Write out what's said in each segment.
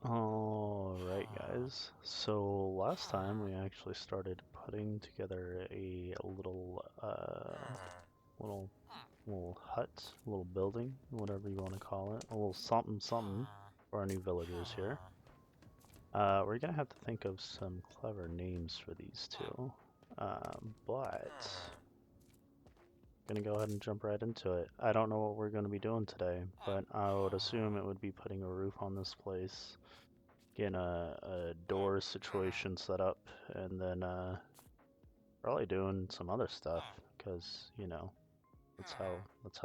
Alright guys, so last time we actually started putting together a little little hut, little building, whatever you want to call it, a little something something for our new villagers here. We're gonna have to think of some clever names for these two, but gonna go ahead and jump right into it. I don't know what we're gonna be doing today, but I would assume it would be putting a roof on this place, getting a door situation set up, and then probably doing some other stuff because you know that's how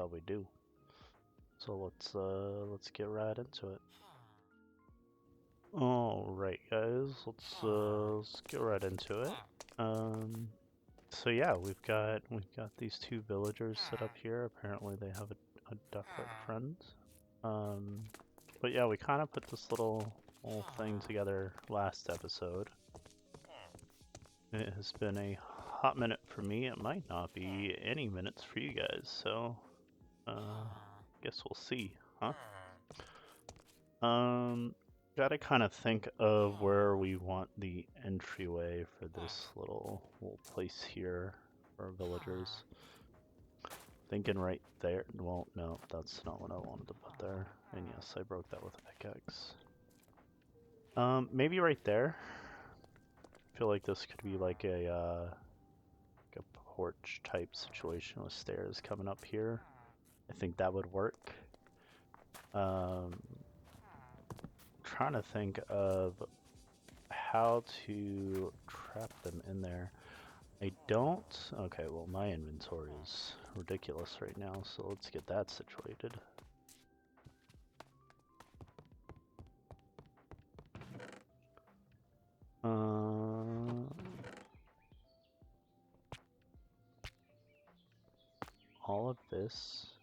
we do. So let's get right into it. All right, guys, let's get right into it. So yeah, we've got these two villagers set up here. Apparently they have a ducklet friend. Um, but yeah, we kind of put this little thing together last episode. It has been a hot minute for me. It might not be any minutes for you guys, so guess we'll see, huh? Gotta kind of think of where we want the entryway for this little place here for villagers. Thinking right there. Well, no, that's not what I wanted to put there. And yes, I broke that with a pickaxe. Maybe right there. I feel like this could be like a porch type situation with stairs coming up here. I think that would work. Trying to think of how to trap them in there. I don't. Okay, well, my inventory is ridiculous right now, so let's get that situated. All of this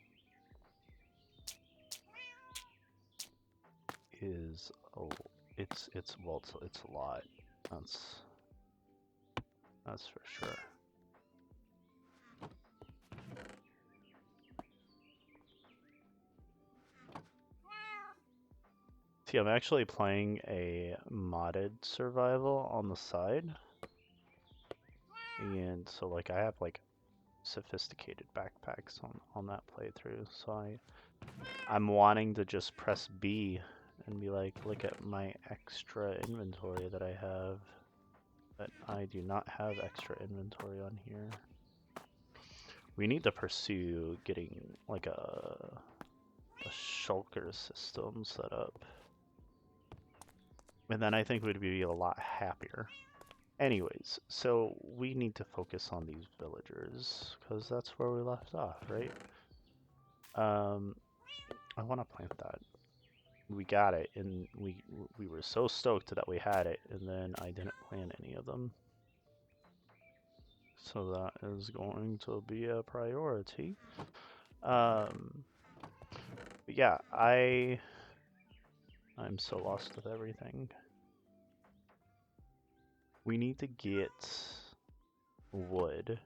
is it's a lot. That's for sure. See, I'm actually playing a modded survival on the side, and so like I have like sophisticated backpacks on that playthrough. So I'm wanting to just press B and be like, look at my extra inventory that I have. But I do not have extra inventory on here. We need to pursue getting like a shulker system set up. And then I think we'd be a lot happier. Anyways, so we need to focus on these villagers because that's where we left off, right? I want to plant that. We got it, and we were so stoked that we had it, and then I didn't plant any of them. So that is going to be a priority. But yeah, I'm so lost with everything. We need to get wood.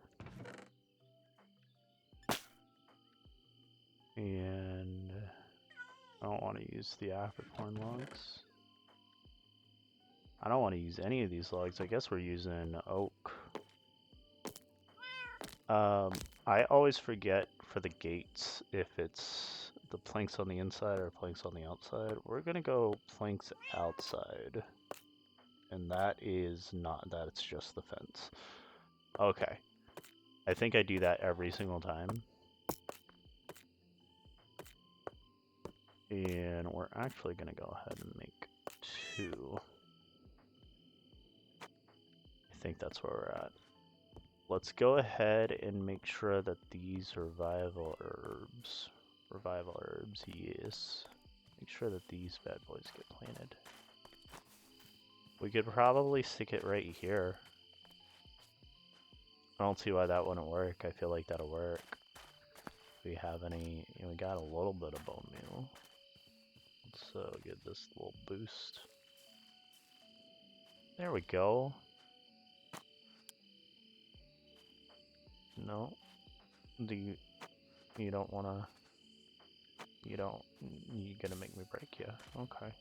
And I don't want to use the Africorn logs. I don't want to use any of these logs. I guess we're using oak. I always forget for the gates if it's the planks on the inside or planks on the outside. We're gonna go planks outside. And that is not, that's just the fence. Okay. I think I do that every single time. And we're actually gonna go ahead and make 2. I think that's where we're at. Let's go ahead and make sure that these revival herbs, yes. Make sure that these bad boys get planted. We could probably stick it right here. I don't see why that wouldn't work. I feel like that'll work. If we have any, we got a little bit of bone meal. Let's get this little boost. There we go. No. You don't wanna, you're gonna make me break you. Okay.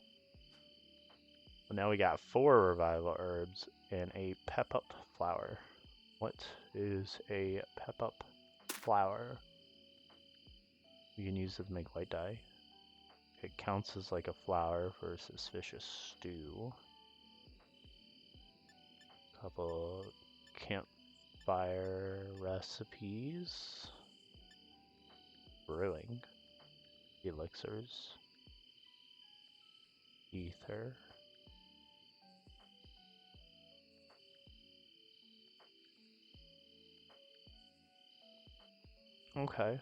So now we got 4 revival herbs and a pep up flower. What is a pep up flower? You can use it to make white dye. It counts as like a flower for suspicious stew. Couple campfire recipes. Brewing. Elixirs. Ether. Okay.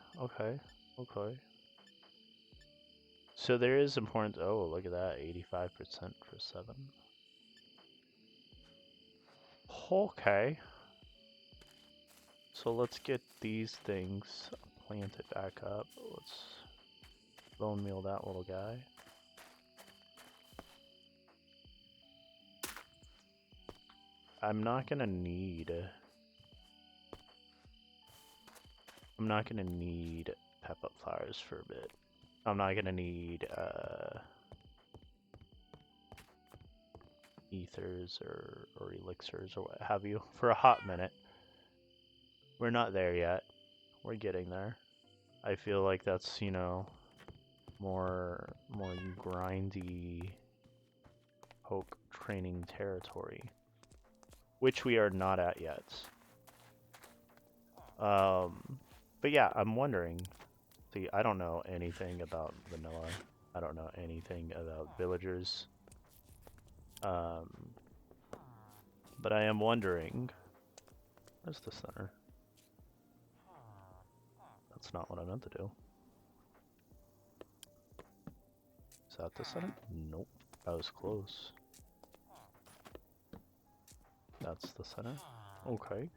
So there is important. Oh, look at that, 85% for 7. Okay. So let's get these things planted back up. Let's bone meal that little guy. I'm not gonna need pep up flowers for a bit. I'm not gonna need ethers or elixirs or what have you for a hot minute. We're not there yet. We're getting there. I feel like that's, you know, more grindy poke training territory, which we are not at yet. But yeah, I'm wondering. See, I don't know anything about vanilla. I don't know anything about villagers. But I am wondering. Where's the center? That's not what I meant to do. Is that the center? Nope. I was close. That's the center. Okay.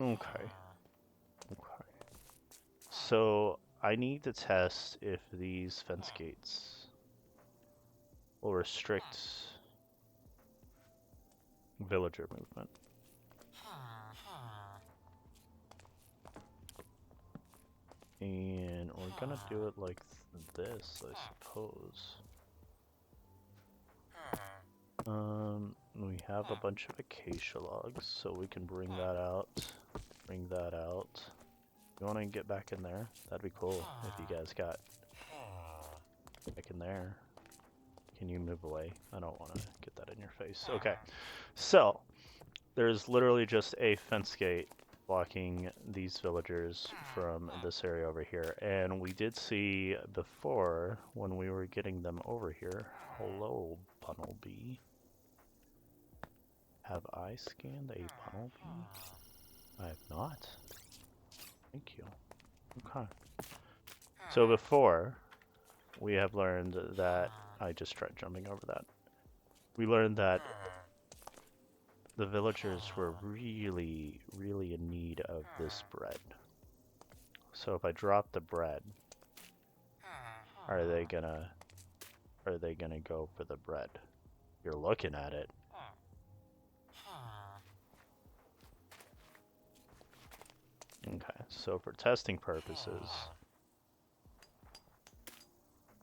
Okay. So I need to test if these fence gates will restrict villager movement. And we're gonna do it like this, I suppose. We have a bunch of acacia logs, so we can bring that out. Bring that out. You wanna get back in there? That'd be cool if you guys got back in there. Can you move away? I don't wanna get that in your face. Okay. So, there's literally just a fence gate blocking these villagers from this area over here. And we did see before, when we were getting them over here, hello, Bunnelbee. Have I scanned a Bunnelbee? I have not. Thank you. Okay. So before, we have learned that, I just tried jumping over that. We learned that the villagers were really in need of this bread. So if I drop the bread, are they gonna go for the bread? You're looking at it. Okay, so for testing purposes,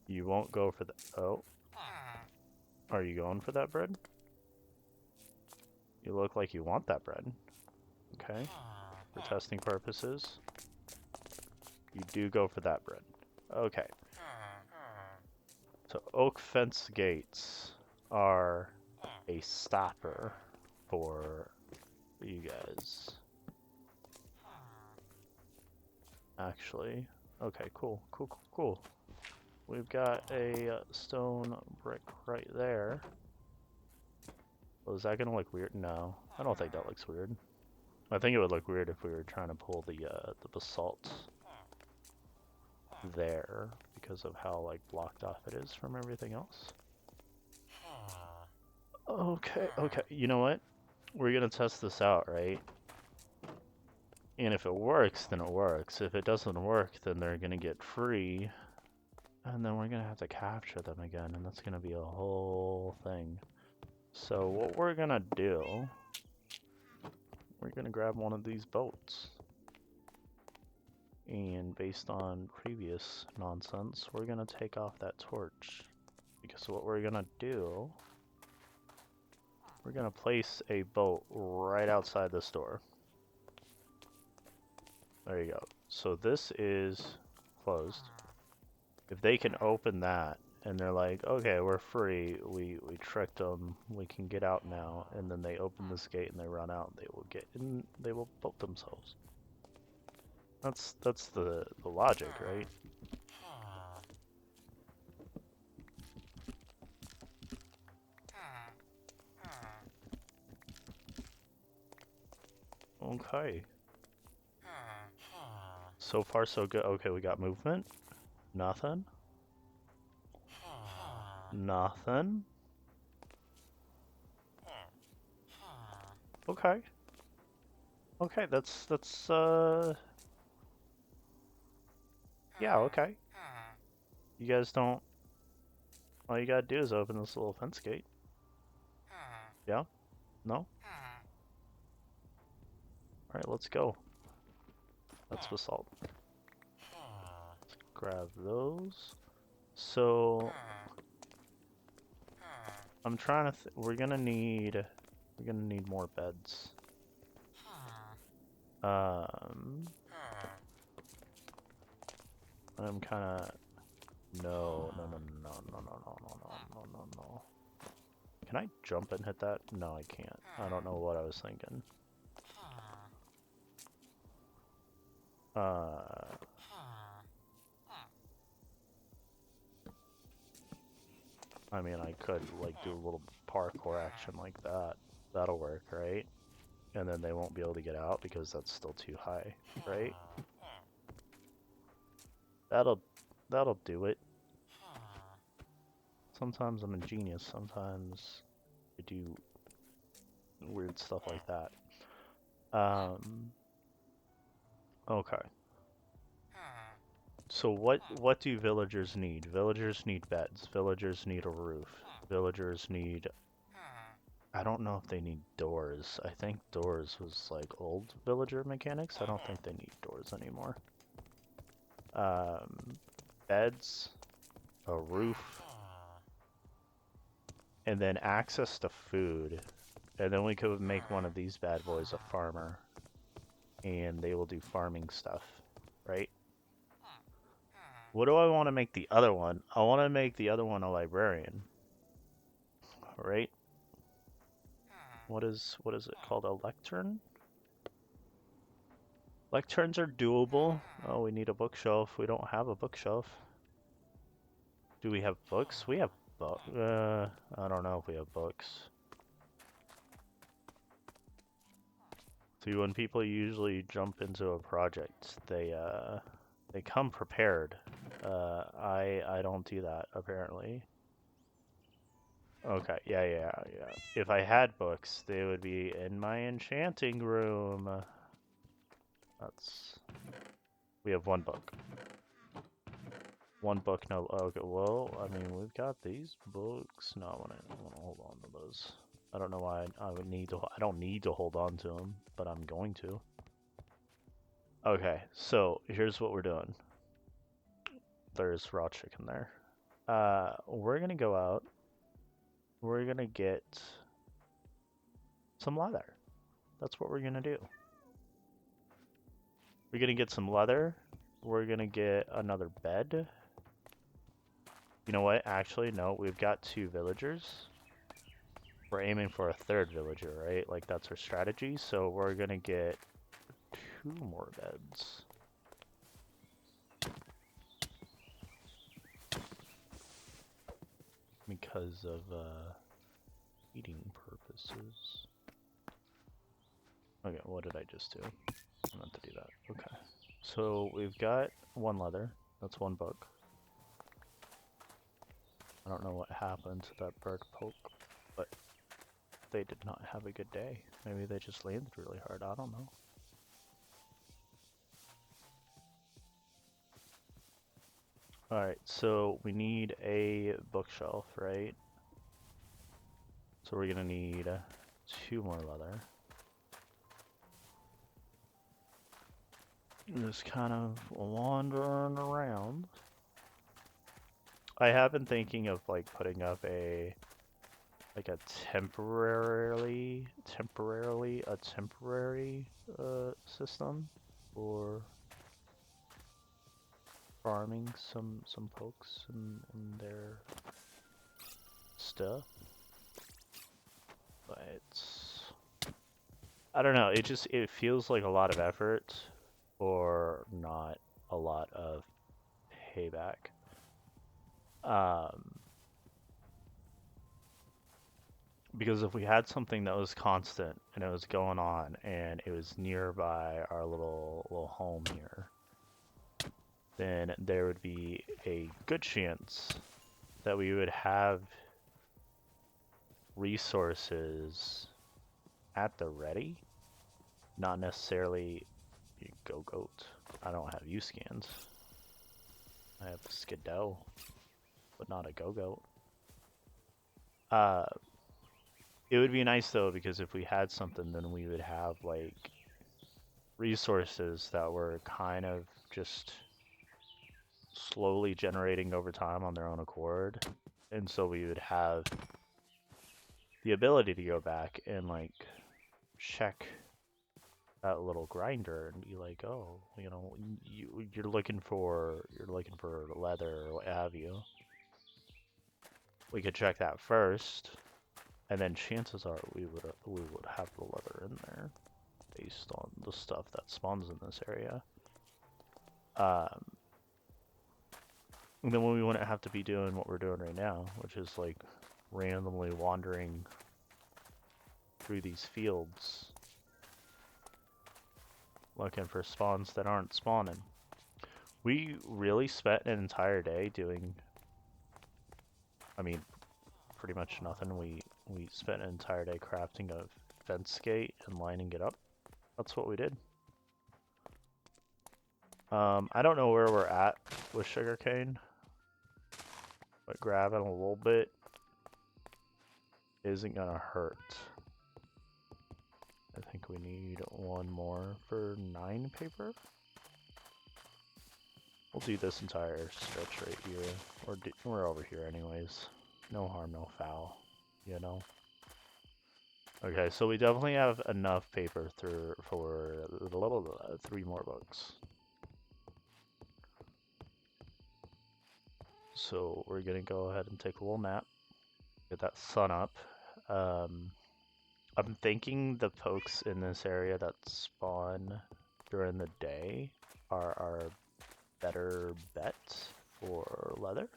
you won't go for the, oh. Are you going for that bread? You look like you want that bread. Okay, for testing purposes, you do go for that bread. Okay. So oak fence gates are a stopper for you guys. Actually, okay, cool. We've got a stone brick right there. Oh, is that gonna look weird? No, I don't think that looks weird. I think it would look weird if we were trying to pull the basalt there because of how like blocked off it is from everything else. Okay. You know what? We're gonna test this out, right? And if it works, then it works. If it doesn't work, then they're gonna get free. And then we're gonna have to capture them again, and that's gonna be a whole thing. So what we're gonna do, we're gonna grab one of these boats. and based on previous nonsense, we're gonna take off that torch. Because what we're gonna do, we're gonna place a boat right outside this door. There you go. So this is closed. If they can open that, and they're like, okay, we're free, we tricked them, we can get out now, and then they open this gate and they run out, they will get in, they will boat themselves. That's the logic, right? Okay. So far so good. Okay, we got movement. Nothing. Nothing. Okay. Okay, that's yeah, okay. You guys don't, all you gotta do is open this little fence gate. Yeah? No? Alright, let's go. That's basalt. Let's grab those. So I'm trying to we're gonna need more beds. I'm kinda no. Can I jump and hit that? No, I can't. I don't know what I was thinking. I mean, I could like do a little parkour action like that. That'll work, right? And then they won't be able to get out because that's still too high, right? That'll do it. Sometimes I'm a genius, sometimes I do weird stuff like that. Okay. So what do villagers need? Villagers need beds. Villagers need a roof. Villagers need, I don't know if they need doors. I think doors was like old villager mechanics. I don't think they need doors anymore. Beds, a roof, and then access to food. And then we could make one of these bad boys a farmer. And they will do farming stuff, right? What do I want to make the other one? I want to make the other one a librarian. Right? What is it called? A lectern? Lecterns are doable. Oh, we need a bookshelf. We don't have a bookshelf. Do we have books? We have books. I don't know if we have books. See, when people usually jump into a project, they come prepared. I don't do that, apparently. Okay, yeah. If I had books, they would be in my enchanting room. We have one book. One book, no, okay, well, I mean, we've got these books. No, I wanna hold on to those. I don't know why I don't need to hold on to them, but I'm going to. Okay, so here's what we're doing. There's raw chicken there. We're gonna go out. We're gonna get some leather. That's what we're gonna do. We're gonna get some leather. We're gonna get another bed. You know what? Actually, no. We've got 2 villagers. We're aiming for a 3rd villager, right? Like, that's our strategy. So we're gonna get 2 more beds. Because of, eating purposes. Okay, what did I just do? I meant to do that. Okay. So we've got 1 leather. That's 1 book. I don't know what happened to that bird poke, but they did not have a good day. Maybe they just landed really hard. I don't know. Alright, so we need a bookshelf, right? So we're gonna need 2 more leather. Just kind of wandering around. I have been thinking of like putting up a temporary system for farming some pokes and their stuff. But I don't know, it feels like a lot of effort or not a lot of payback. Because if we had something that was constant and it was going on and it was nearby our little home here, then there would be a good chance that we would have resources at the ready. Not necessarily go goat. I don't have U-scans. I have Skiddo, but not a go goat. It would be nice though, because if we had something, then we would have like resources that were kind of just slowly generating over time on their own accord. And so we would have the ability to go back and like check that little grinder and be like, oh, you know, you're looking for leather or what have you. We could check that first, and then chances are we would have the leather in there based on the stuff that spawns in this area. And then we wouldn't have to be doing what we're doing right now, which is like randomly wandering through these fields looking for spawns that aren't spawning. We really spent an entire day doing, I mean, pretty much nothing. We spent an entire day crafting a fence gate and lining it up. That's what we did. I don't know where we're at with sugarcane, but grabbing a little bit isn't gonna hurt. I think we need one more for 9 paper. We'll do this entire stretch right here. We're over here anyways. No harm, no foul, you know? Okay, so we definitely have enough paper for 3 more books. So we're gonna go ahead and take a little nap. Get that sun up. I'm thinking the pokes in this area that spawn during the day are our better bet for leather.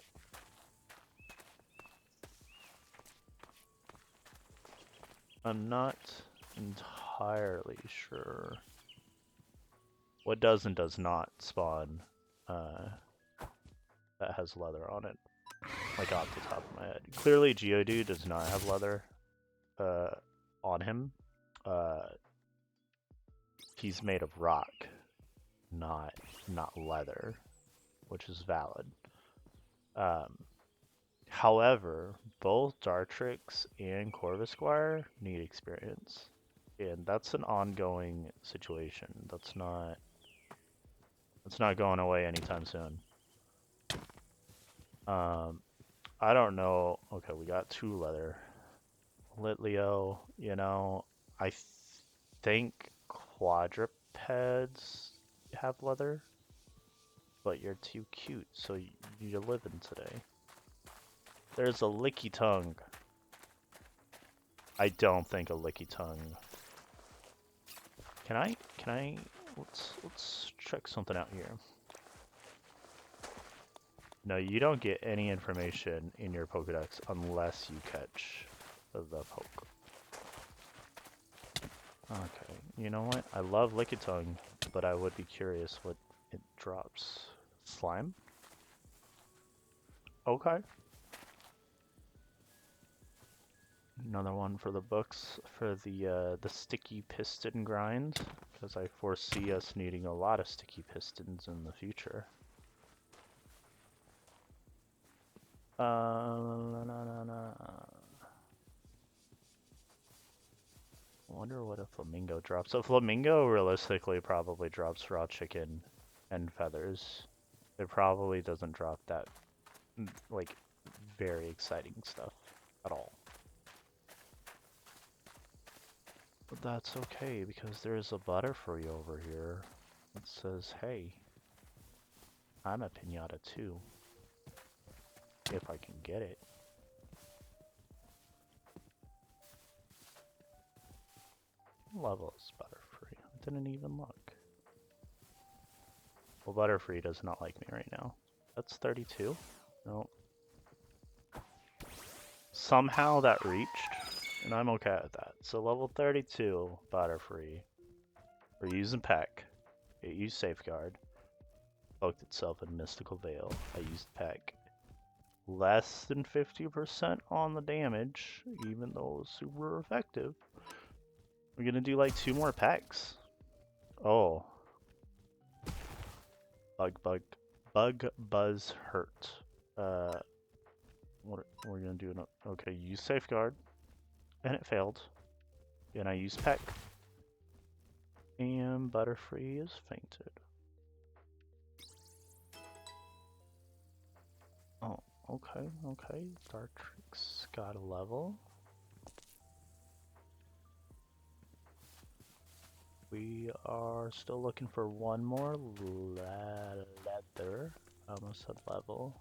I'm not entirely sure what does and does not spawn that has leather on it, like off the top of my head. Clearly Geodude does not have leather on him. He's made of rock, not leather, which is valid. However, both Dartrix and Corvisquire need experience, and that's an ongoing situation. That's not going away anytime soon. I don't know. Okay, we got 2 leather. Litleo, you know, I think quadrupeds have leather, but you're too cute, so you're living today. There's a licky tongue. I don't think a licky tongue. Can I? Let's check something out here. No, you don't get any information in your Pokédex unless you catch the poke. Okay, you know what? I love Lickitung, but I would be curious what it drops. Slime? Okay. Another one for the books for the sticky piston grind, because I foresee us needing a lot of sticky pistons in the future. wonder what a flamingo drops. So flamingo realistically probably drops raw chicken and feathers. It probably doesn't drop that, like, very exciting stuff at all. But that's okay, because there's a Butterfree over here that says, hey, I'm a pinata too. If I can get it. What level is Butterfree? I didn't even look. Well, Butterfree does not like me right now. That's 32? No. Somehow that reached, and I'm okay with that. So level 32, Butterfree. We're using Peck. It used Safeguard. Poked itself in Mystical Veil. I used Peck. Less than 50% on the damage, even though it was super effective. We're gonna do like 2 more Pecks. Oh. Bug Buzz Hurt. What we're gonna do? Okay, use Safeguard, and it failed. And I used Peck, and Butterfree is fainted. Oh, okay. Dartrix got a level. We are still looking for one more leather. I almost said level.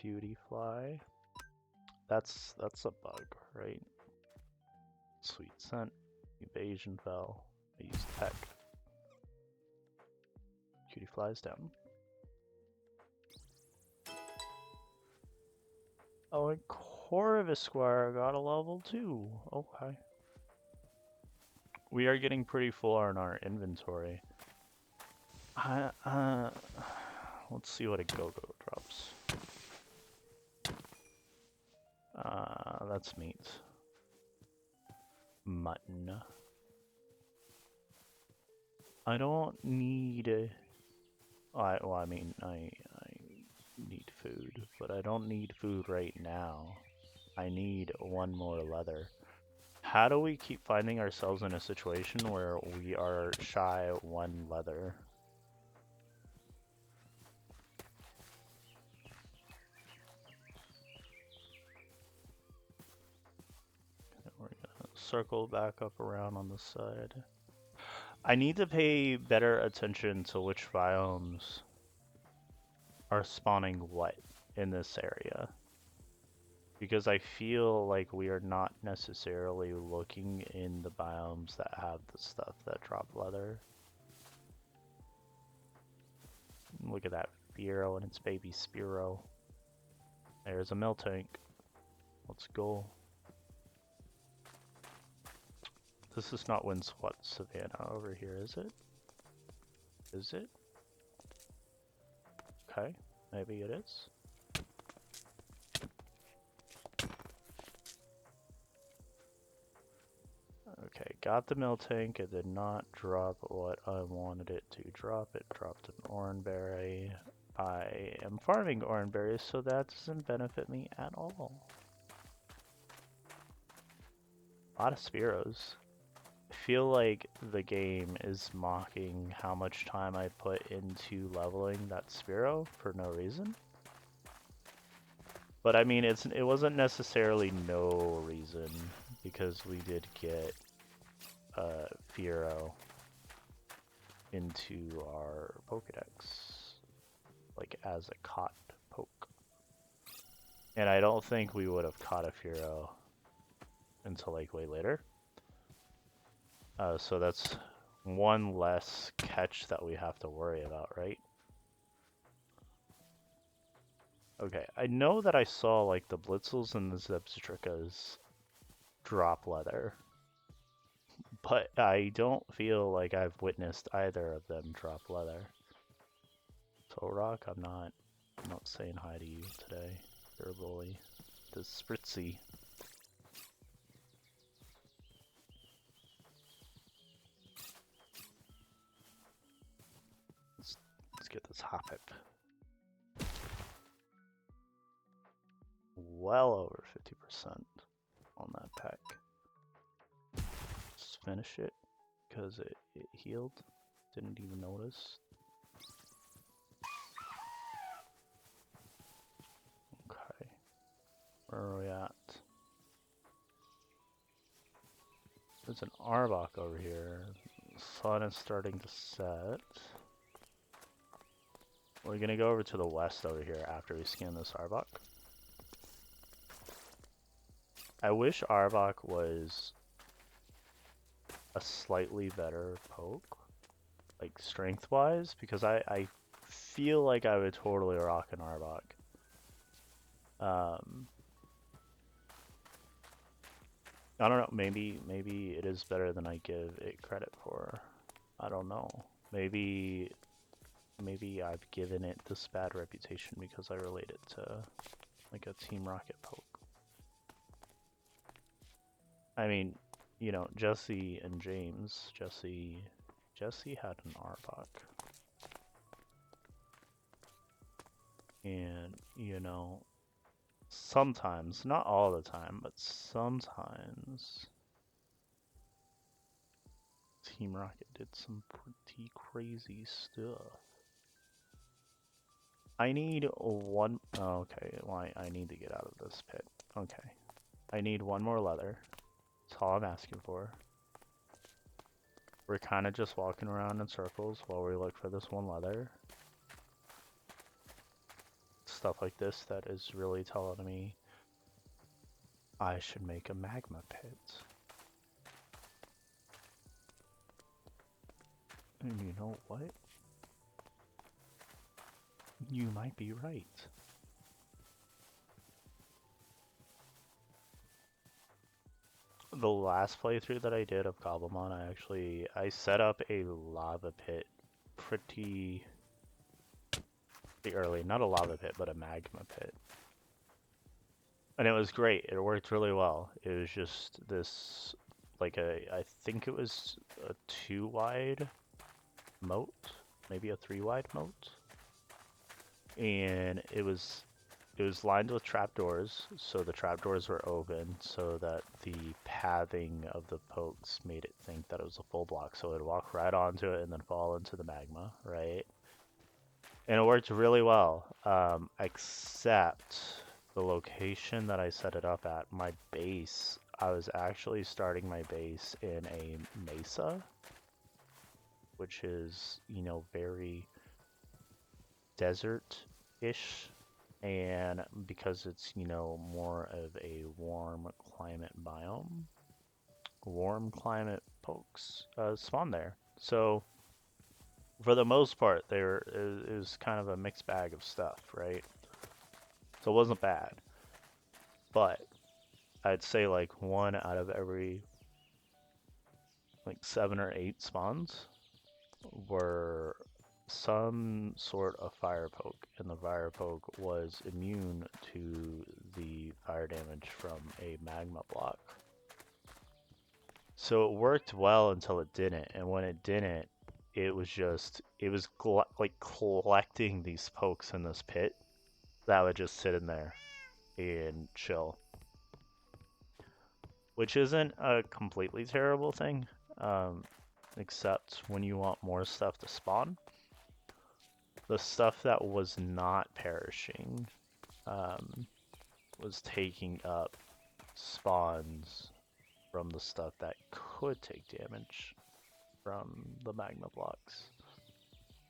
Cutie fly. That's a bug, right? Sweet scent. Evasion fell. I used Peck. Cutie flies down. Oh, and Corvisquire got a level 2. Okay. We are getting pretty full on our inventory. Let's see what a Go-Go drops. That's meat. Mutton. I don't need... I mean, I need food, but I don't need food right now. I need one more leather. How do we keep finding ourselves in a situation where we are shy 1 leather? We're gonna circle back up around on the side. I need to pay better attention to which biomes are spawning what in this area. Because I feel like we are not necessarily looking in the biomes that have the stuff that drop leather. Look at that Xaero and its baby Spearow. There's a Miltank. Let's go. This is not Windswept Savannah over here, is it? Is it? Okay, maybe it is. Okay, got the Miltank. It did not drop what I wanted it to drop. It dropped an Oranberry. I am farming Oranberries, so that doesn't benefit me at all. A lot of Spearows. I feel like the game is mocking how much time I put into leveling that Spearow for no reason. But I mean, it wasn't necessarily no reason, because we did get Xaero into our Pokédex, like as a caught poke. And I don't think we would have caught a Xaero until like way later. So that's one less catch that we have to worry about, right? Okay, I know that I saw like the Blitzels and the Zebstricas drop leather, but I don't feel like I've witnessed either of them drop leather. So Rock, I'm not saying hi to you today. You're a bully. The Spritzy. Let's get this Hoppip. 50% on that pack. Just finish it because it healed. Didn't even notice. Okay. Where are we at? There's an Arbok over here. Sun is starting to set. We're gonna go over to the west over here after we scan this Arbok. I wish Arbok was a slightly better poke, like strength-wise, because I feel like I would totally rock an Arbok. I don't know, maybe it is better than I give it credit for. I don't know. Maybe I've given it this bad reputation because I relate it to like a Team Rocket poke. I mean, you know, Jesse and James. Jesse had an Arbok. And, you know, sometimes, not all the time, but sometimes Team Rocket did some pretty crazy stuff. I need one... Oh, okay, well, I need to get out of this pit. Okay. I need one more leather. That's all I'm asking for. We're kind of just walking around in circles while we look for this one leather. Stuff like this that is really telling me I should make a magma pit. And you know what? You might be right. The last playthrough that I did of Cobblemon, I set up a lava pit pretty early. Not a lava pit, but a magma pit. And it was great. It worked really well. It was just this, like I think it was a 2 wide moat, maybe a 3 wide moat. And it was lined with trapdoors, so the trapdoors were open so that the pathing of the pokes made it think that it was a full block. So it would walk right onto it and then fall into the magma, right? And it worked really well, except the location that I set it up at, my base, I was actually starting my base in a mesa, which is, you know, very desert-ish. And because it's, you know, more of a warm climate biome, warm climate pokes spawn there. So for the most part, there is kind of a mixed bag of stuff, right? So it wasn't bad, but I'd say like 1 out of every like 7 or 8 spawns were some sort of fire poke, and the fire poke was immune to the fire damage from a magma block. So it worked well until it didn't, and when it didn't, it was like collecting these pokes in this pit that would just sit in there and chill. Which isn't a completely terrible thing, except when you want more stuff to spawn. The stuff that was not perishing was taking up spawns from the stuff that could take damage from the magma blocks.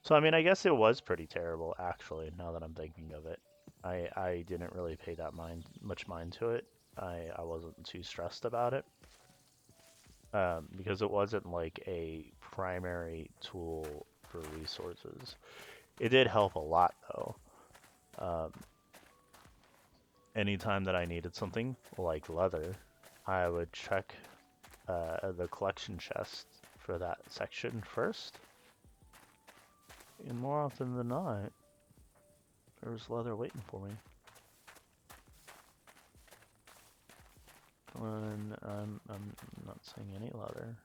So, I mean, I guess it was pretty terrible, actually, now that I'm thinking of it. I didn't really pay that much mind to it. I wasn't too stressed about it. Because it wasn't like a primary tool for resources. It did help a lot, though. Anytime that I needed something, like leather, I would check the collection chest for that section first. And more often than not, there was leather waiting for me. And I'm not seeing any leather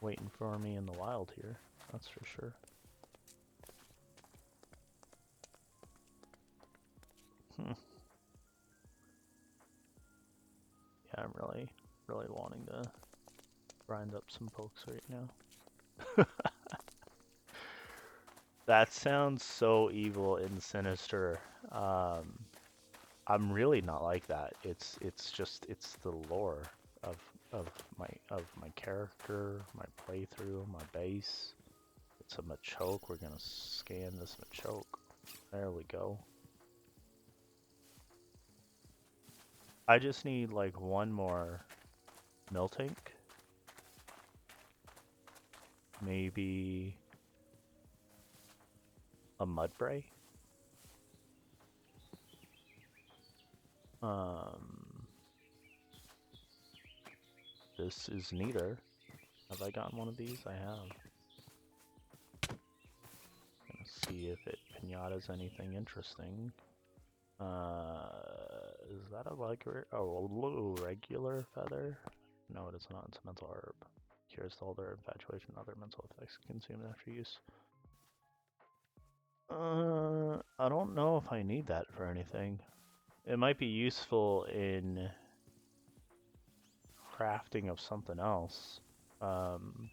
waiting for me in the wild here, that's for sure. I'm really wanting to grind up some pokes right now. That sounds so evil and sinister. I'm really not like that. It's the lore of my character, my playthrough, my base. It's a Machoke. We're gonna scan this Machoke. There we go. I just need like one more Miltank. Maybe a Mudbray. This is neater. Have I gotten one of these? I have. Gonna see if it pinatas anything interesting. Is that a regular feather? No, it is not. It's a mental herb. Cures all their infatuation and other mental effects consumed after use. I don't know if I need that for anything. It might be useful in crafting of something else. I'm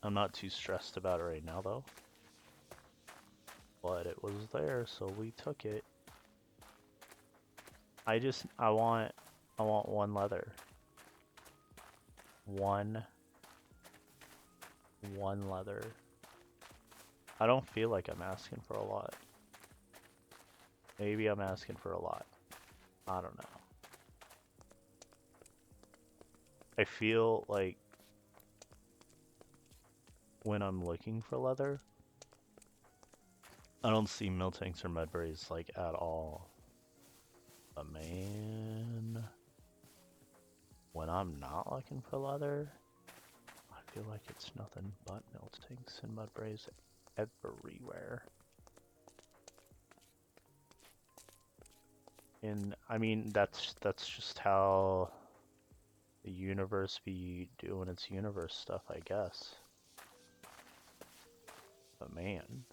not too stressed about it right now though. But it was there, so we took it. I want one leather. One leather. I don't feel like I'm asking for a lot. Maybe I'm asking for a lot. I don't know. I feel like when I'm looking for leather, I don't see Miltanks or Mudbrays like at all. But man, when I'm not looking for leather, I feel like it's nothing but Miltanks and Mudbrays everywhere. And I mean, that's just how the universe be doing its universe stuff, I guess. But man,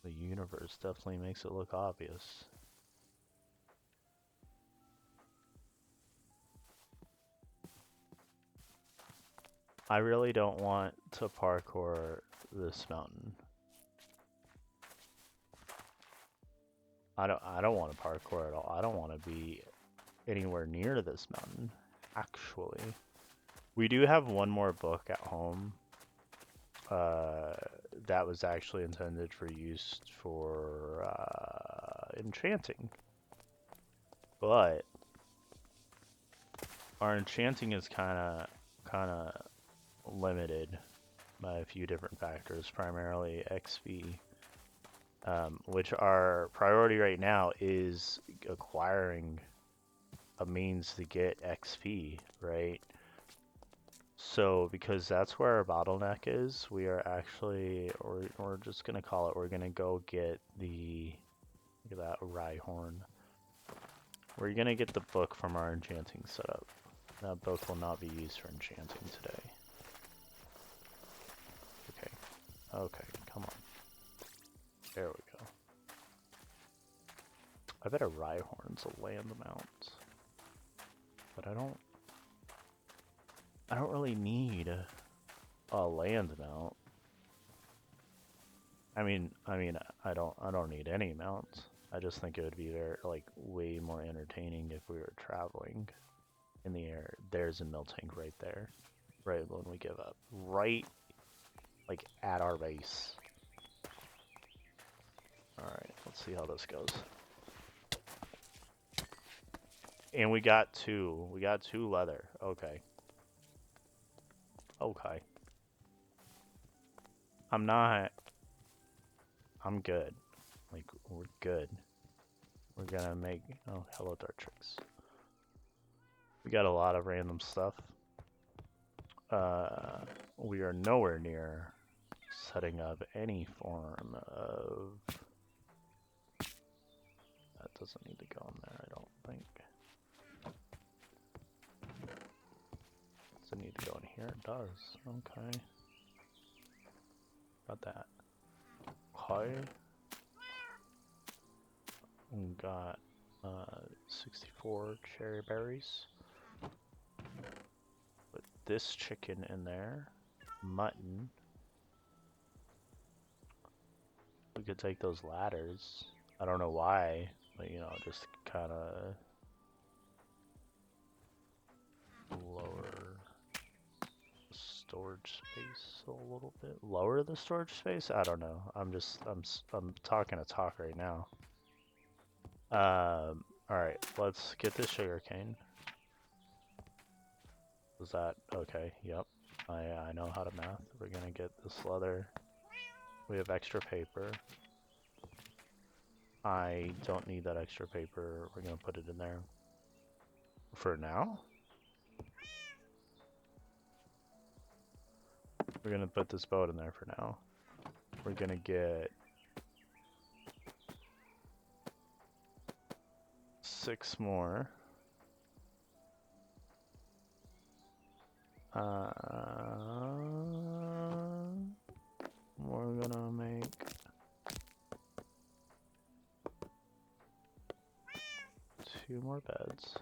the universe definitely makes it look obvious. I really don't want to parkour this mountain. I don't want to parkour at all. I don't want to be anywhere near this mountain, actually. We do have one more book at home that was actually intended for use for enchanting. But our enchanting is kind of limited by a few different factors, primarily XP. Which our priority right now is acquiring a means to get XP, right? So because that's where our bottleneck is, we are actually, or we're just gonna call it, we're gonna go get the, look at that Rhyhorn. We're gonna get the book from our enchanting setup. That book will not be used for enchanting today. Okay, come on. There we go. I bet a Rhyhorn's a land mount. But I don't really need a land mount. I mean I don't need any mounts. I just think it would be very, like, way more entertaining if we were traveling in the air. There's a Miltank right there. Right when we give up. Right, like, at our base. Alright, let's see how this goes. And we got two. We got two leather. Okay. Okay. I'm good. Like, we're good. We're gonna make... Oh, hello, Dartrix. We got a lot of random stuff. We are nowhere near setting up any form of... That doesn't need to go in there, I don't think. Does it need to go in here? It does. Okay. Got that. Okay. We got 64 cherry berries. Put this chicken in there. Mutton. We could take those ladders. I don't know why, but you know, just kind of lower the storage space a little bit. Lower the storage space? I don't know. I'm talking a talk right now. All right, let's get this sugarcane. Is that okay? Yep. I know how to math. We're gonna get this leather. We have extra paper. I don't need that extra paper. We're gonna put it in there. For now? We're gonna put this boat in there for now. We're gonna get 6 more. We're gonna make 2 more beds.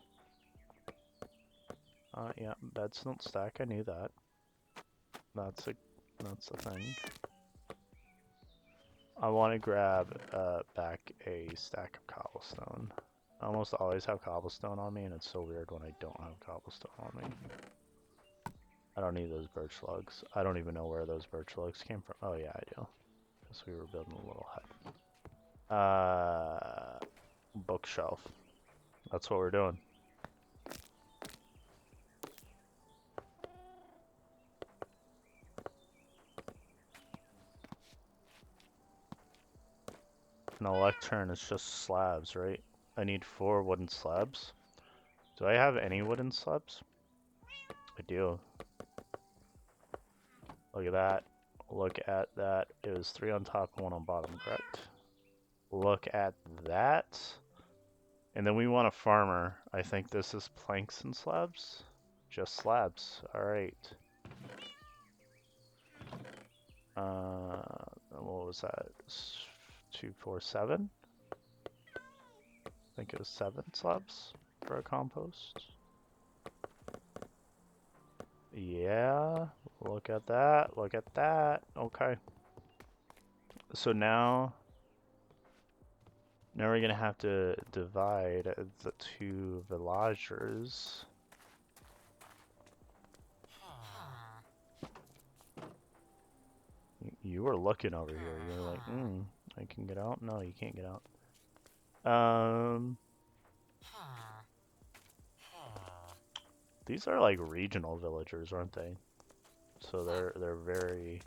Yeah, beds don't stack. I knew that. That's a thing. I want to grab back a stack of cobblestone. I almost always have cobblestone on me, and it's so weird when I don't have cobblestone on me. I don't need those birch logs. I don't even know where those birch logs came from. Oh yeah, I do. Because we were building a little hut. Bookshelf. That's what we're doing. An lectern is just slabs, right? I need 4 wooden slabs. Do I have any wooden slabs? I do. Look at that. Look at that. It was 3 on top and 1 on bottom, correct? Look at that. And then we want a farmer. I think this is planks and slabs. Just slabs. Alright. What was that? 2, 4, 7? I think it was 7 slabs for a compost. Yeah, look at that, look at that. Okay. So now we're gonna have to divide the 2 villagers. You were looking over here. You're like, I can get out? No, you can't get out. These are like regional villagers, aren't they? So they're very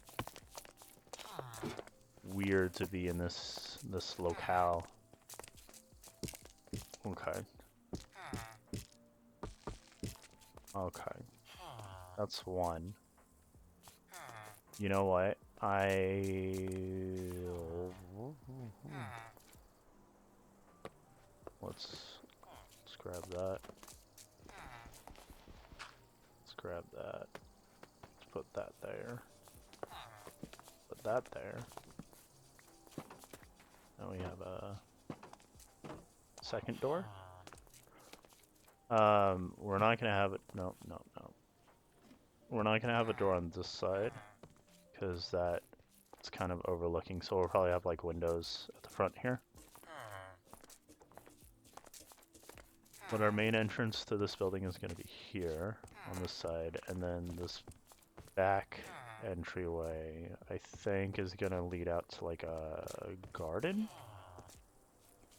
weird to be in this locale. Okay. Okay. That's 1. You know what? Let's grab that. Let's grab that. Let's put that there. Put that there. Now we have a second door. We're not gonna have it. No. We're not gonna have a door on this side because it's kind of overlooking. So we'll probably have like windows at the front here. But our main entrance to this building is gonna be here on this side, and then this back entryway I think is gonna lead out to like a garden,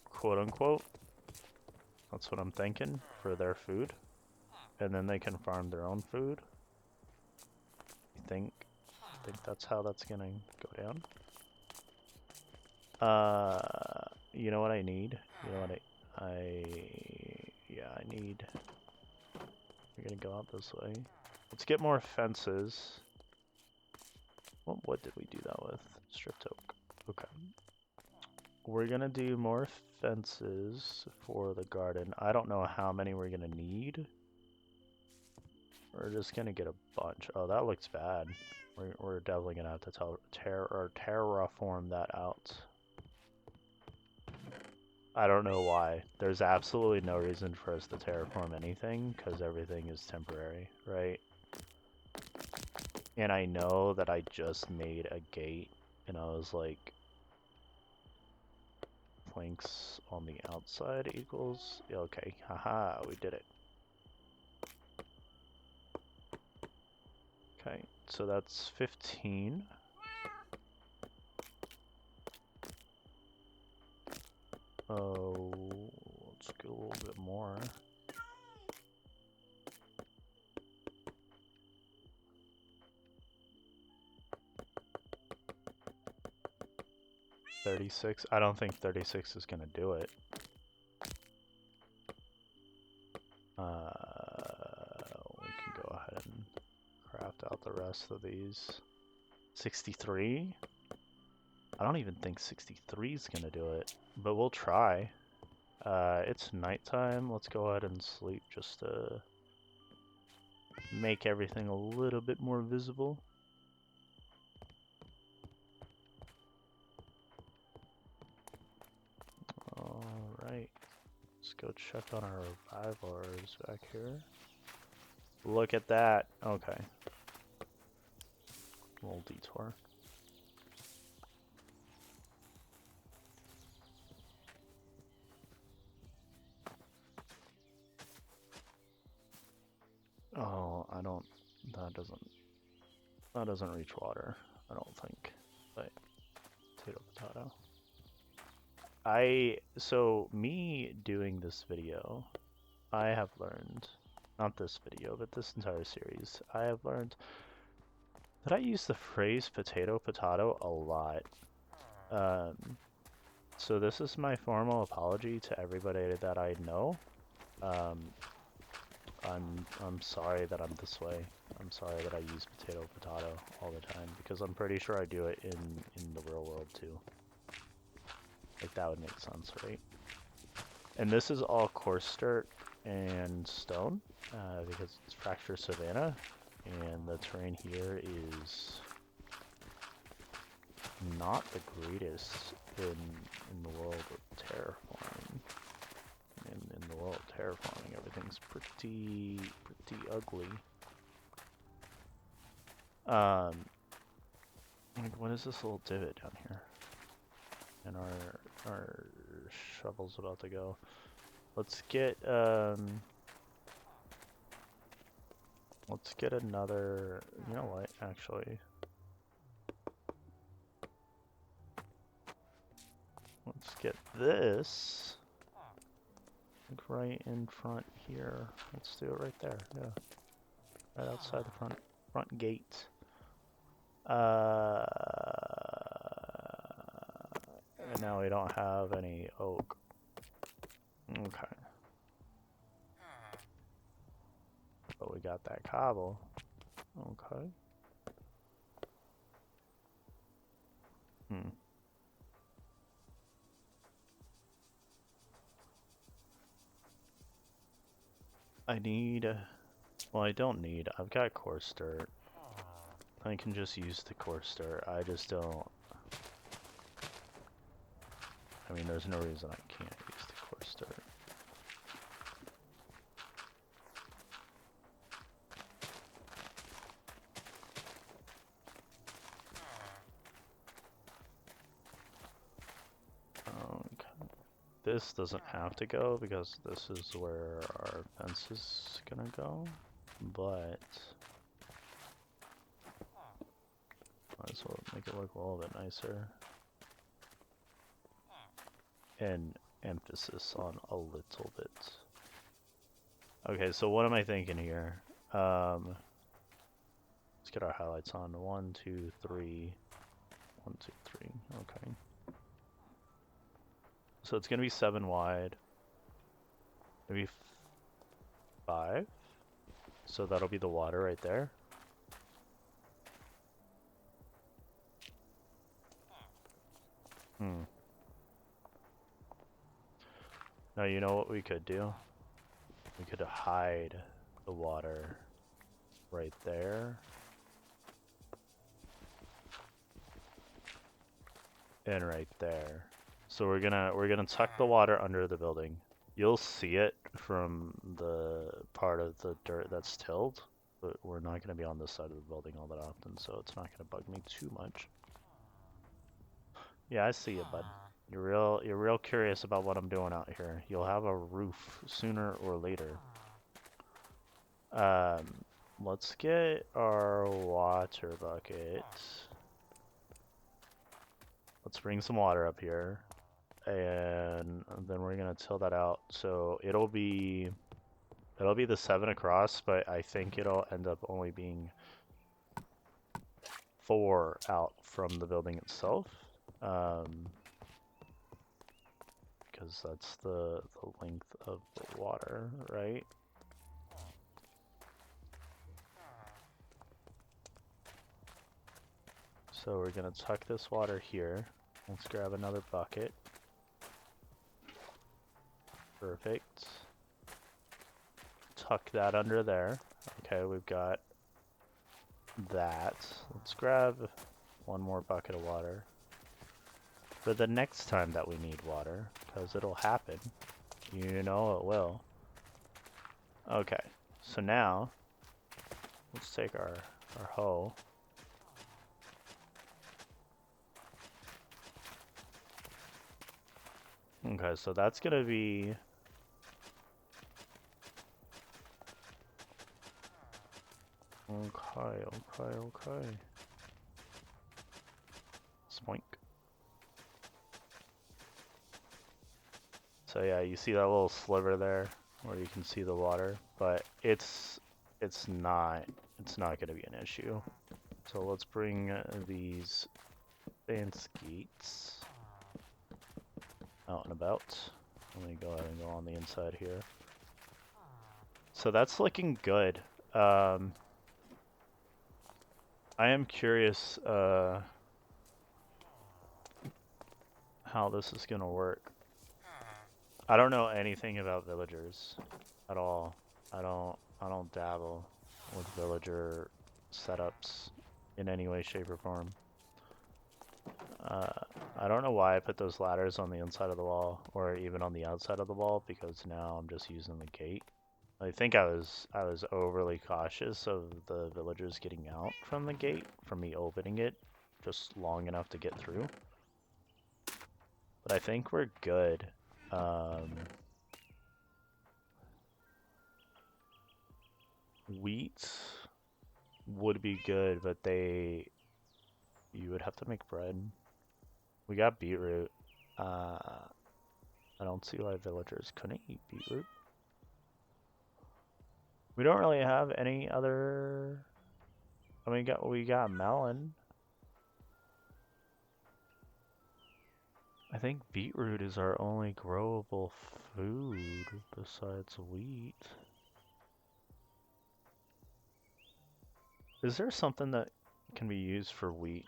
quote unquote. That's what I'm thinking for their food, and then they can farm their own food. I think that's how that's gonna go down. You know what I need? You know what I need. We're gonna go out this way. Let's get more fences. What did we do that with? Stripped oak. Okay. We're gonna do more fences for the garden. I don't know how many we're gonna need. We're just gonna get a bunch. Oh, that looks bad. We're definitely gonna have to terraform that out. I don't know why. There's absolutely no reason for us to terraform anything, because everything is temporary, right? And I know that I just made a gate, and I was like, planks on the outside equals... Okay, haha, we did it. Okay, so that's 15. Oh, let's go a little bit more. $36. I don't think 36 is gonna do it. We can go ahead and craft out the rest of these. 63? I don't even think 63 is gonna do it, but we'll try. It's nighttime. Let's go ahead and sleep just to make everything a little bit more visible. Alright. Let's go check on our revivers back here. Look at that. Okay. Little detour. Oh, I don't... That doesn't reach water, I don't think. But potato. So me doing this video, I have learned, not this video, but this entire series, I have learned that I use the phrase potato a lot. So this is my formal apology to everybody that I know. I'm sorry that I'm this way. I'm sorry that I use potato all the time, because I'm pretty sure I do it in the real world too. Like, that would make sense, right? And this is all coarse dirt and stone, because it's fracture savanna, and the terrain here is not the greatest in the world of terraforming. In the world of terraforming, everything's pretty ugly. Like, what is this little divot down here? And our shovel's about to go. Let's get another, you know what, actually. Let's get this, like, right in front here. Let's do it right there, yeah. Right outside the front gate. And now we don't have any oak. Okay. But we got that cobble. Okay. I need... well, I don't need... I've got coarse dirt. I can just use the coarse dirt. I just don't... I mean, there's no reason I can't use the coarse dirt. Okay. This doesn't have to go because this is where our fence is gonna go, but might as well make it look a little bit nicer. And emphasis on a little bit. Okay, so what am I thinking here? Let's get our highlights on. 1, 2, 3. 1, 2, 3. Okay. So it's gonna be 7 wide. Maybe 5. So that'll be the water right there. Now, you know what we could do? We could hide the water right there. And right there. So we're gonna tuck the water under the building. You'll see it from the part of the dirt that's tilled, but we're not gonna be on this side of the building all that often, so it's not gonna bug me too much. Yeah, I see you, bud. You're real curious about what I'm doing out here. You'll have a roof sooner or later. Let's get our water bucket. Let's bring some water up here. And then we're gonna till that out. So it'll be the 7 across, but I think it'll end up only being 4 out from the building itself. Because that's the length of the water, right? So we're gonna tuck this water here. Let's grab another bucket. Perfect. Tuck that under there. Okay, we've got that. Let's grab one more bucket of water for the next time that we need water, because it'll happen. You know it will. Okay, so now let's take our hoe. Okay, so that's gonna be okay. Spoink. So yeah, you see that little sliver there where you can see the water, but it's not gonna be an issue. So let's bring these fence gates out and about. Let me go ahead and go on the inside here. So that's looking good. I am curious how this is gonna work. I don't know anything about villagers at all. I don't dabble with villager setups in any way, shape, or form. I don't know why I put those ladders on the inside of the wall or even on the outside of the wall, because now I'm just using the gate. I think I was overly cautious of the villagers getting out from the gate from me opening it just long enough to get through. But I think we're good. Wheat would be good, but you would have to make bread. We got beetroot. I don't see why villagers couldn't eat beetroot. We don't really have any other. I mean, we got melon. I think beetroot is our only growable food besides wheat. Is there something that can be used for wheat?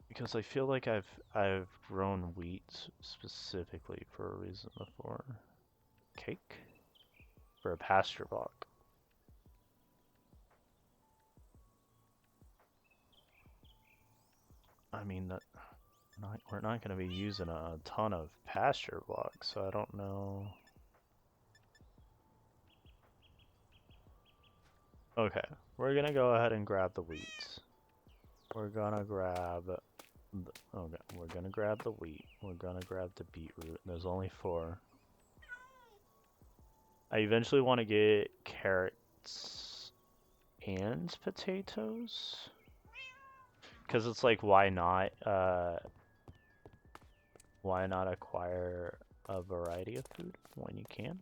Because I feel like I've grown wheat specifically for a reason before. Cake? For a pasture block. I mean, we're not going to be using a ton of pasture blocks, so I don't know. Okay, we're going to go ahead and grab the wheat. We're going to grab we're gonna grab the wheat. We're gonna grab the beetroot. There's only 4. I eventually want to get carrots and potatoes, because it's like, why not acquire a variety of food when you can?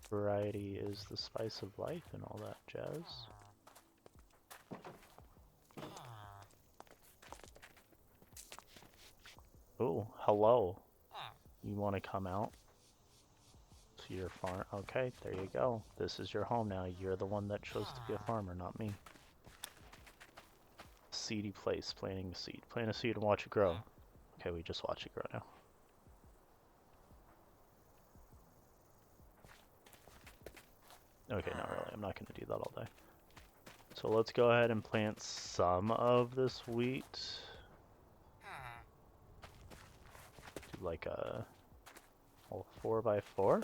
Variety is the spice of life and all that jazz. Oh, hello. You want to come out to your farm? Okay, there you go. This is your home now. You're the one that chose to be a farmer, not me. Seedy place, planting a seed. Plant a seed and watch it grow. Okay, we just watch it grow now. Okay, not really. I'm not going to do that all day. So let's go ahead and plant some of this wheat. Too like a 4x4?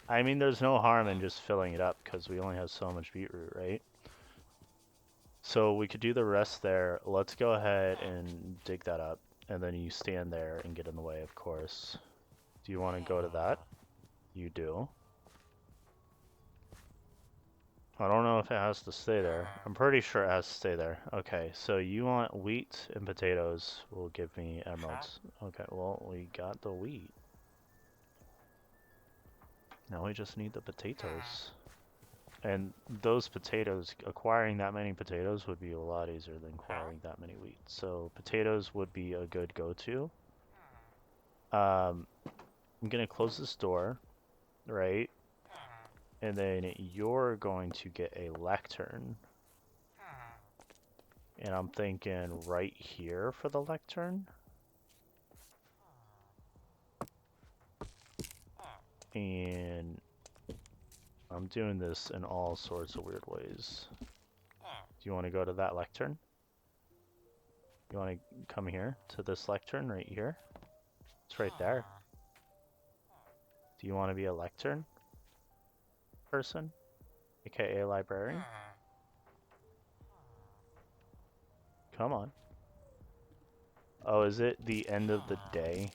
I mean, there's no harm in just filling it up because we only have so much beetroot, right? So we could do the rest there. Let's go ahead and dig that up. And then you stand there and get in the way, of course. Do you want to go to that? You do. I don't know if it has to stay there. I'm pretty sure it has to stay there. Okay, so you want wheat and potatoes will give me emeralds. Okay, well, we got the wheat. Now we just need the potatoes. And those potatoes, acquiring that many potatoes would be a lot easier than acquiring that many wheat. So potatoes would be a good go-to. I'm gonna close this door, right? And then you're going to get a lectern. And I'm thinking right here for the lectern. And I'm doing this in all sorts of weird ways. Do you want to go to that lectern? You want to come here to this lectern right here? It's right there. Do you want to be a lectern person? AKA librarian? Come on. Oh, is it the end of the day?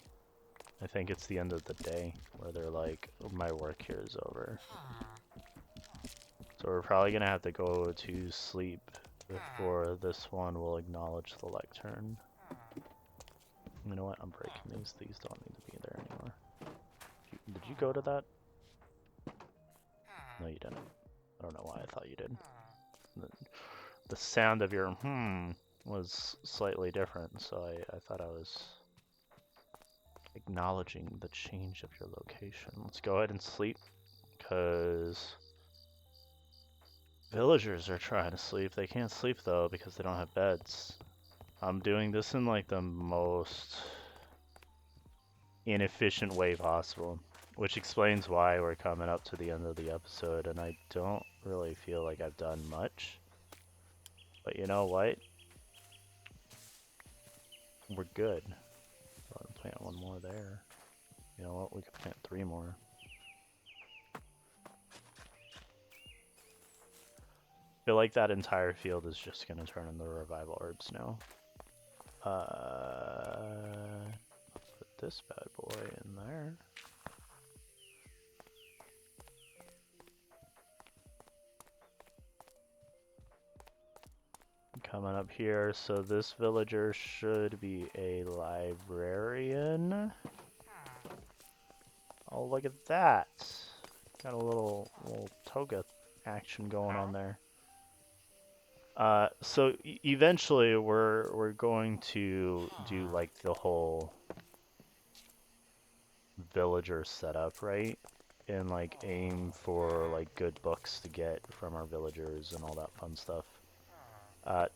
I think it's the end of the day where they're like, my work here is over. So we're probably gonna have to go to sleep before this one will acknowledge the lectern. You know what? I'm breaking these. These don't need to be there anymore. Did you go to that? No, you didn't. I don't know why I thought you did. The sound of your was slightly different, so I thought I was acknowledging the change of your location. Let's go ahead and sleep, because villagers are trying to sleep. They can't sleep though because they don't have beds. I'm doing this in like the most inefficient way possible, which explains why we're coming up to the end of the episode and I don't really feel like I've done much. But you know what? We're good. Go ahead and plant one more there. You know what? We could plant 3 more. I feel like that entire field is just going to turn into revival herbs now. Put this bad boy in there. Coming up here, so this villager should be a librarian. Oh, look at that! Got a little toga action going on there. So eventually we're going to do like the whole villager setup, right? And like aim for like good books to get from our villagers and all that fun stuff.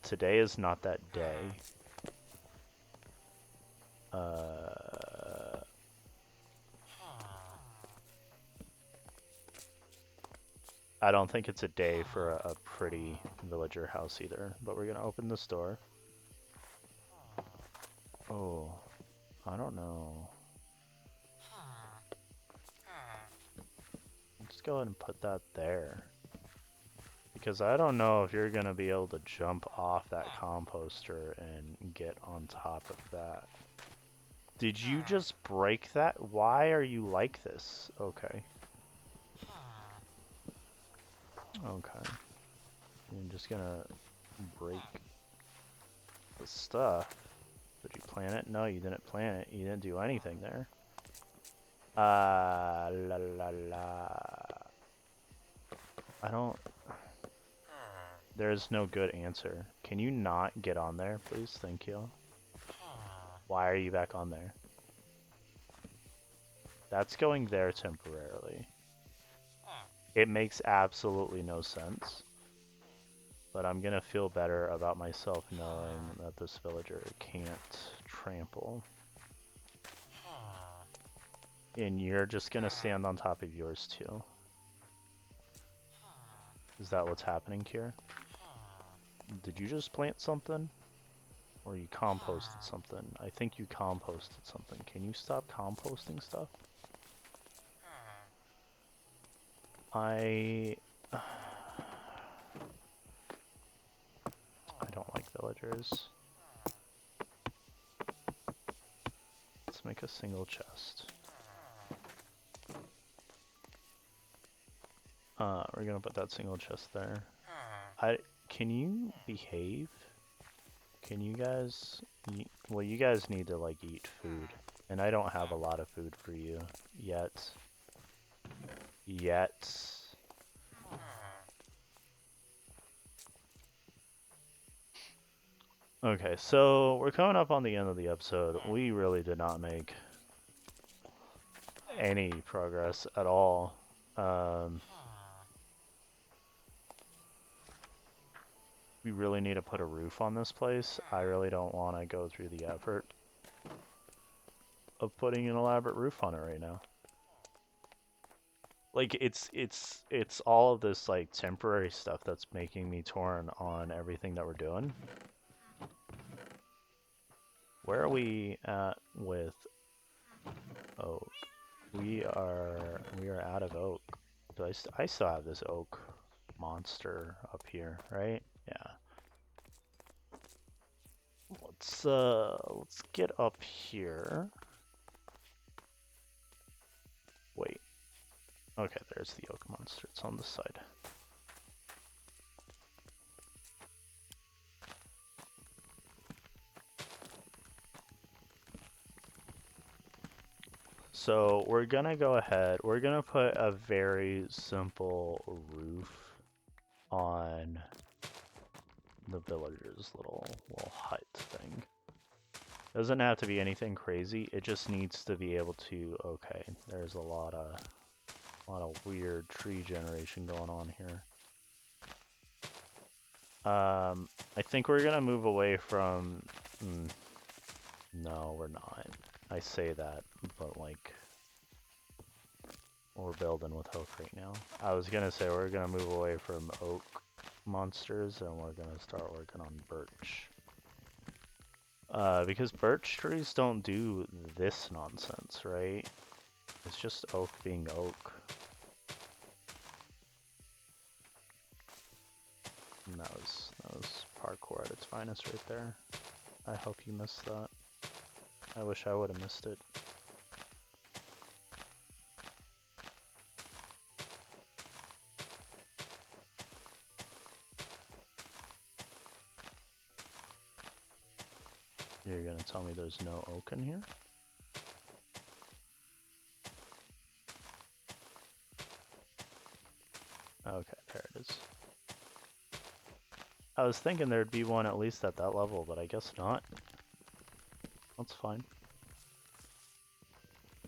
Today is not that day. I don't think it's a day for a pretty villager house either, but we're gonna open this door. Oh, I don't know. Let's go ahead and put that there. Because I don't know if you're gonna be able to jump off that composter and get on top of that. Did you just break that? Why are you like this? Okay. Okay. I'm just gonna break the stuff. Did you plant it? No, you didn't plant it. You didn't do anything there. La la la. I don't... There's no good answer. Can you not get on there, please? Thank you. Why are you back on there? That's going there temporarily. It makes absolutely no sense. But I'm gonna feel better about myself knowing that this villager can't trample. And you're just gonna stand on top of yours too. Is that what's happening here? Did you just plant something? Or you composted something. I think you composted something. Can you stop composting stuff? I don't like villagers. Let's make a single chest. We're gonna put that single chest there. Can you behave? Can you guys... well, you guys need to, like, eat food. And I don't have a lot of food for you. Yet. Okay, so we're coming up on the end of the episode. We really did not make any progress at all. We really need to put a roof on this place. I really don't want to go through the effort of putting an elaborate roof on it right now. Like, it's all of this, like, temporary stuff that's making me torn on everything that we're doing. Where are we at with oak? We are out of oak. Do I still have this oak monster up here, right? Yeah. Let's get up here. Wait. Okay, there's the oak monster. It's on the side. So we're gonna go ahead. We're gonna put a very simple roof on the villager's little hut thing. Doesn't have to be anything crazy. It just needs to be able to. Okay, there's a lot of weird tree generation going on here. I think we're gonna move away from. No, we're not. I say that, but like, we're building with oak right now. I was gonna say we're gonna move away from oak monsters and we're gonna start working on birch. Because birch trees don't do this nonsense, right? It's just oak being oak. And that was parkour at its finest right there. I hope you missed that. I wish I would have missed it. You're gonna tell me there's no oak in here? Okay, there it is. I was thinking there'd be one at least at that level, but I guess not. That's fine.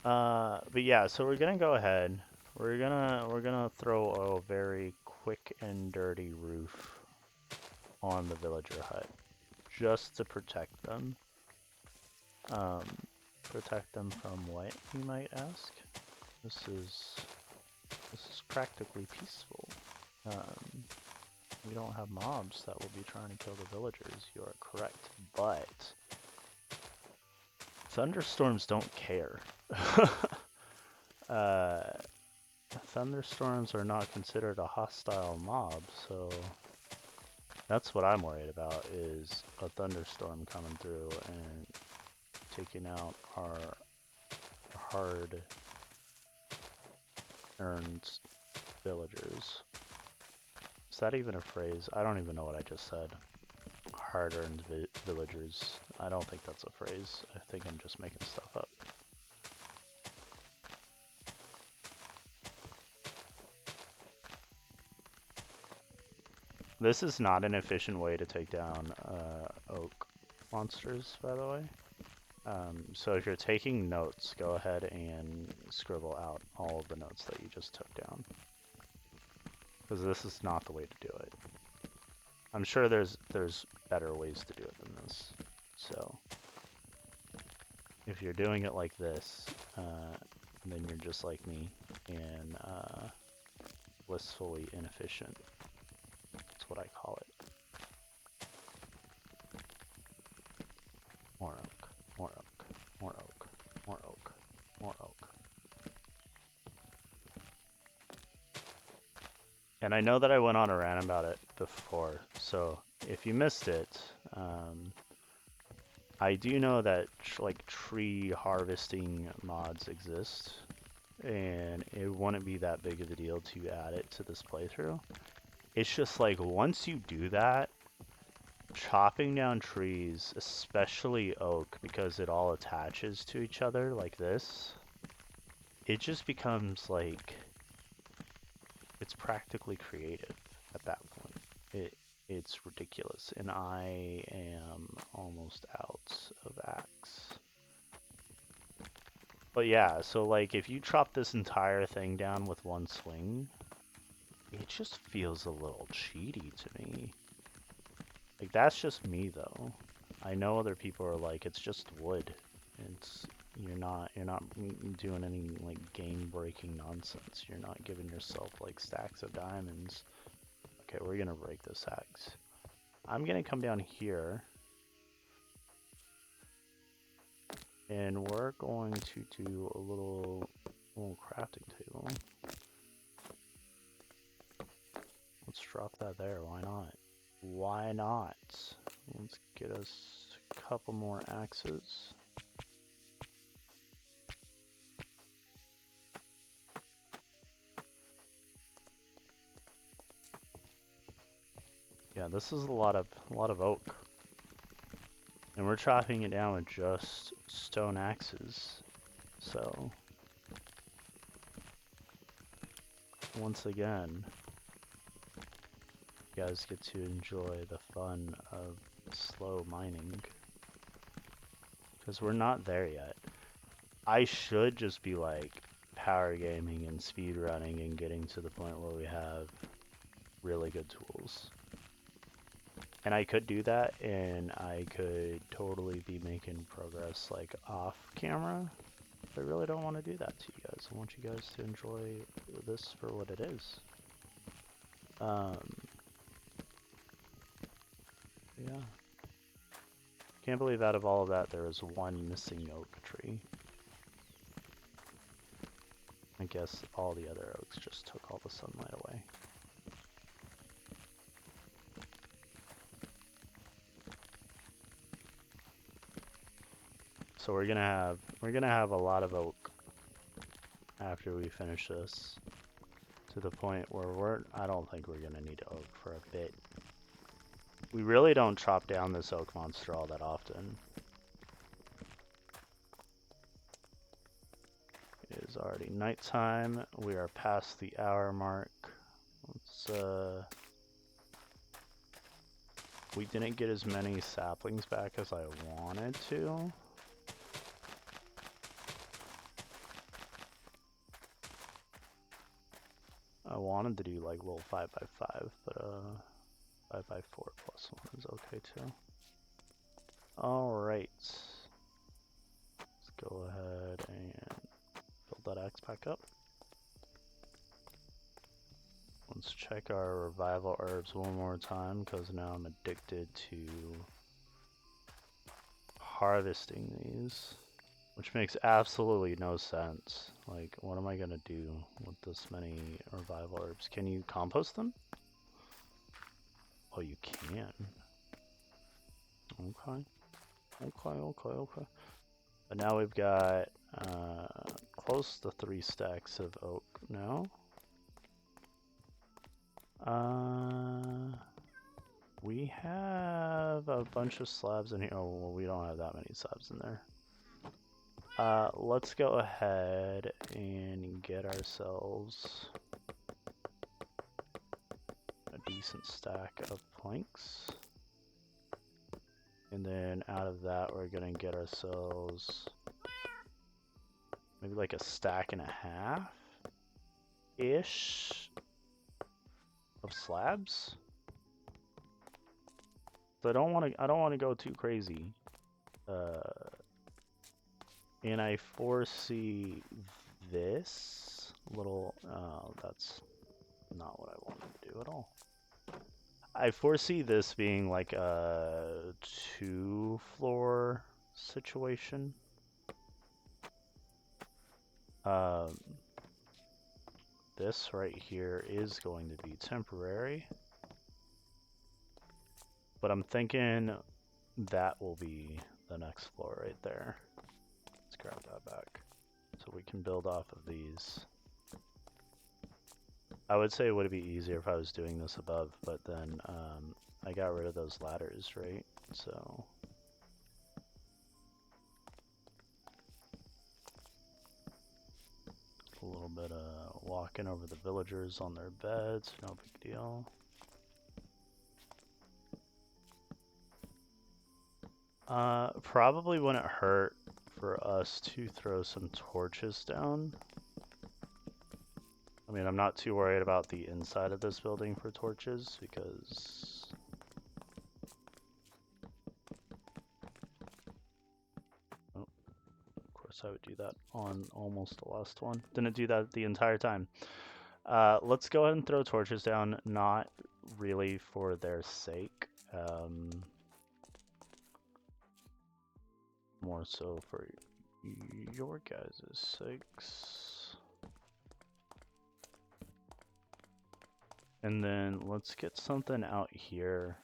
But yeah, so we're gonna go ahead. We're gonna throw a very quick and dirty roof on the villager hut, just to protect them. Protect them from what, you might ask? This is practically peaceful. We don't have mobs that will be trying to kill the villagers. You are correct, but thunderstorms don't care. Thunderstorms are not considered a hostile mob, so that's what I'm worried about, is a thunderstorm coming through and taking out our hard-earned villagers. Is that even a phrase? I don't even know what I just said. Hard-earned villagers. I don't think that's a phrase. I think I'm just making stuff up. This is not an efficient way to take down oak monsters, by the way. So if you're taking notes, go ahead and scribble out all of the notes that you just took down. Because this is not the way to do it. I'm sure there's better ways to do it than this. So if you're doing it like this, then you're just like me and blissfully inefficient. That's what I call it. And I know that I went on a rant about it before, so if you missed it, I do know that like tree harvesting mods exist, and it wouldn't be that big of a deal to add it to this playthrough. It's just like once you do that, chopping down trees, especially oak, because it all attaches to each other like this, it just becomes like it's practically creative at that point. It's ridiculous, and I am almost out of axe. But yeah, so like if you chop this entire thing down with one swing, it just feels a little cheaty to me. Like that's just me though. I know other people are like, it's just wood. It's you're not doing any like game breaking nonsense. You're not giving yourself like stacks of diamonds. Okay, we're gonna break this axe. I'm gonna come down here and we're going to do a little crafting table. Let's drop that there, why not? Why not? Let's get us a couple more axes. Yeah, this is a lot of oak. And we're chopping it down with just stone axes. So once again, you guys get to enjoy the fun of slow mining. Because we're not there yet. I should just be like power gaming and speed running and getting to the point where we have really good tools. And I could do that, and I could totally be making progress like off camera. But I really don't want to do that to you guys. I want you guys to enjoy this for what it is. Yeah. Can't believe out of all of that there was one missing oak tree. I guess all the other oaks just took all the sunlight away. So we're gonna have a lot of oak after we finish this, to the point where I don't think we're gonna need oak for a bit. We really don't chop down this oak monster all that often. It is already nighttime. We are past the hour mark. Let's we didn't get as many saplings back as I wanted to. I wanted to do like little 5x5, but 5x4 plus 1 is okay too. Alright. Let's go ahead and build that axe back up. Let's check our revival herbs one more time, because now I'm addicted to harvesting these. Which makes absolutely no sense. Like, what am I gonna do with this many revival herbs? Can you compost them? Oh, you can. Okay. Okay. But now we've got close to 3 stacks of oak now. We have a bunch of slabs in here. Oh, well, we don't have that many slabs in there. Let's go ahead and get ourselves a decent stack of planks. And then out of that, we're gonna get ourselves maybe like a stack and a half-ish of slabs. So I don't want to go too crazy. And I foresee this little, that's not what I wanted to do at all. I foresee this being like a 2-floor situation. this right here is going to be temporary. But I'm thinking that will be the next floor right there. Let's grab that back. So we can build off of these. I would say it would be easier if I was doing this above, but then I got rid of those ladders, right? So a little bit of walking over the villagers on their beds, no big deal. Probably wouldn't hurt for us to throw some torches down. I mean, I'm not too worried about the inside of this building for torches because of course I would do that on almost the last one. Didn't do that the entire time. Let's go ahead and throw torches down, not really for their sake. More so for your guys' sakes. And then let's get something out here.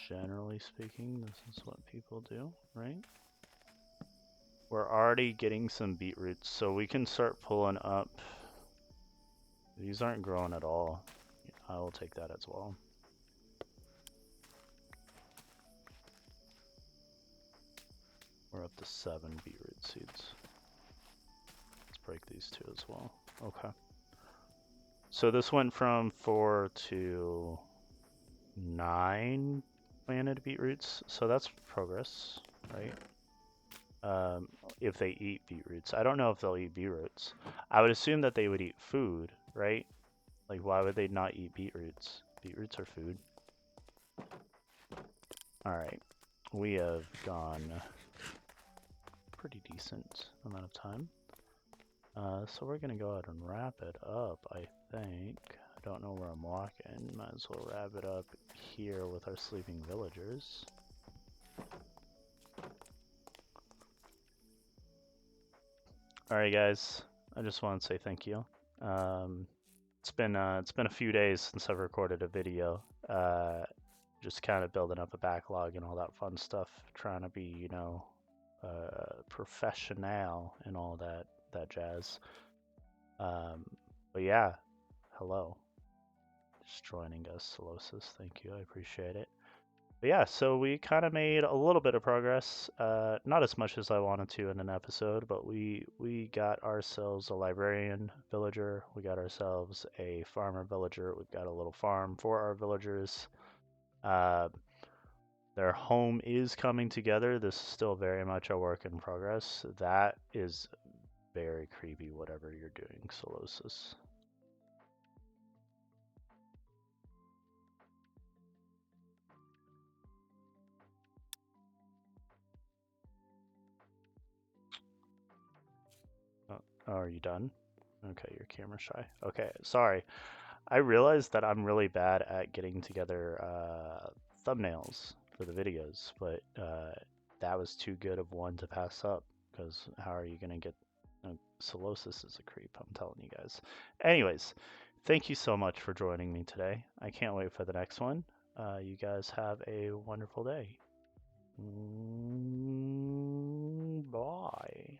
Generally speaking, this is what people do, right? We're already getting some beetroots, so we can start pulling up. These aren't growing at all. I will take that as well. We're up to 7 beetroot seeds. Let's break these 2 as well. Okay. So this went from 4 to 9 planted beetroots. So that's progress, right? If they eat beetroots. I don't know if they'll eat beetroots. I would assume that they would eat food, right? Like, why would they not eat beetroots? Beetroots are food. Alright. We have gone pretty decent amount of time. So we're gonna go ahead and wrap it up, I think. I don't know where I'm walking. Might as well wrap it up here with our sleeping villagers. Alright guys, I just want to say thank you. It's been a few days since I've recorded a video. Just kind of building up a backlog and all that fun stuff, trying to be, you know, professional and all that jazz. But yeah, hello. Just joining us, SOLOSIS. Thank you, I appreciate it. But yeah, so we kind of made a little bit of progress. Not as much as I wanted to in an episode, but we got ourselves a librarian villager. We got ourselves a farmer villager. We've got a little farm for our villagers. Their home is coming together. This is still very much a work in progress. That is very creepy, whatever you're doing, SOLOSIS. Oh, are you done? Okay, you're camera shy. Okay, sorry. I realized that I'm really bad at getting together thumbnails for the videos, but that was too good of one to pass up, because how are you going to get... SOLOSIS is a creep, I'm telling you guys. Anyways, thank you so much for joining me today. I can't wait for the next one. You guys have a wonderful day. Bye.